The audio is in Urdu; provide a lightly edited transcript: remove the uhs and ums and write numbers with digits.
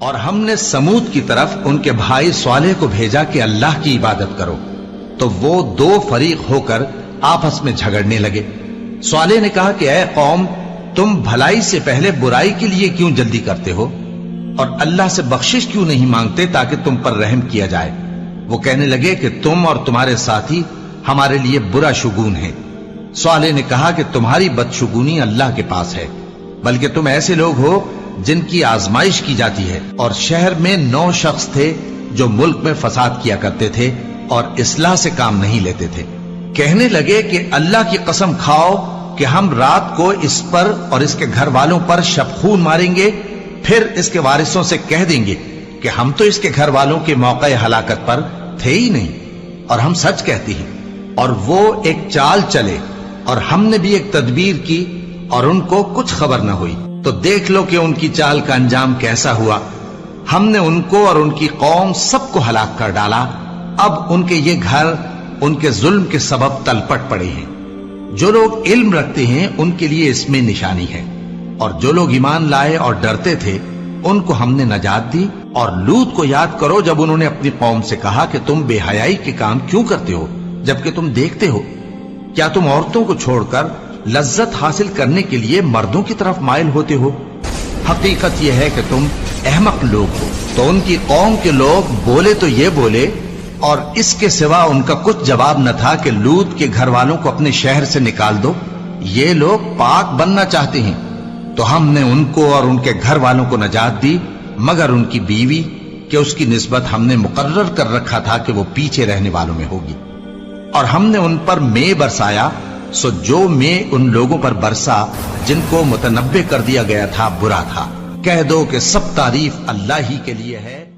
اور ہم نے سمود کی طرف ان کے بھائی صالح کو بھیجا کہ اللہ کی عبادت کرو، تو وہ دو فریق ہو کر آپس میں جھگڑنے لگے۔ صالح نے کہا کہ اے قوم، تم بھلائی سے پہلے برائی کے لیے کیوں جلدی کرتے ہو اور اللہ سے بخشش کیوں نہیں مانگتے تاکہ تم پر رحم کیا جائے؟ وہ کہنے لگے کہ تم اور تمہارے ساتھی ہمارے لیے برا شگون ہیں۔ صالح نے کہا کہ تمہاری بدشگونی اللہ کے پاس ہے، بلکہ تم ایسے لوگ ہو جن کی آزمائش کی جاتی ہے۔ اور شہر میں 9 شخص تھے جو ملک میں فساد کیا کرتے تھے اور اصلاح سے کام نہیں لیتے تھے۔ کہنے لگے کہ اللہ کی قسم کھاؤ کہ ہم رات کو اس پر اور اس کے گھر والوں پر شبخون ماریں گے، پھر اس کے وارثوں سے کہہ دیں گے کہ ہم تو اس کے گھر والوں کے موقع ہلاکت پر تھے ہی نہیں، اور ہم سچ کہتے ہیں۔ اور وہ ایک چال چلے، اور ہم نے بھی ایک تدبیر کی، اور ان کو کچھ خبر نہ ہوئی۔ تو دیکھ لو کہ ان کی چال کا انجام کیسا ہوا۔ ہم نے ان کو اور ان کی قوم سب کو ہلاک کر ڈالا۔ اب ان کے یہ گھر ان کے ظلم کے سبب تلپٹ پڑے ہیں۔ جو لوگ علم رکھتے ہیں ان کے لیے اس میں نشانی ہے، اور جو لوگ ایمان لائے اور ڈرتے تھے ان کو ہم نے نجات دی۔ اور لوط کو یاد کرو جب انہوں نے اپنی قوم سے کہا کہ تم بے حیائی کے کام کیوں کرتے ہو جبکہ تم دیکھتے ہو؟ کیا تم عورتوں کو چھوڑ کر لذت حاصل کرنے کے لیے مردوں کی طرف مائل ہوتے ہو؟ حقیقت یہ ہے کہ تم احمق لوگ ہو۔ تو ان کی قوم کے لوگ بولے تو یہ بولے، اور اس کے سوا ان کا کچھ جواب نہ تھا کہ لوط کے گھر والوں کو اپنے شہر سے نکال دو، یہ لوگ پاک بننا چاہتے ہیں۔ تو ہم نے ان کو اور ان کے گھر والوں کو نجات دی، مگر ان کی بیوی کہ اس کی نسبت ہم نے مقرر کر رکھا تھا کہ وہ پیچھے رہنے والوں میں ہوگی۔ اور ہم نے ان پر مے برسایا، سو جو مے ان لوگوں پر برسا جن کو متنبع کر دیا گیا تھا برا تھا۔ کہہ دو کہ سب تعریف اللہ ہی کے لیے ہے۔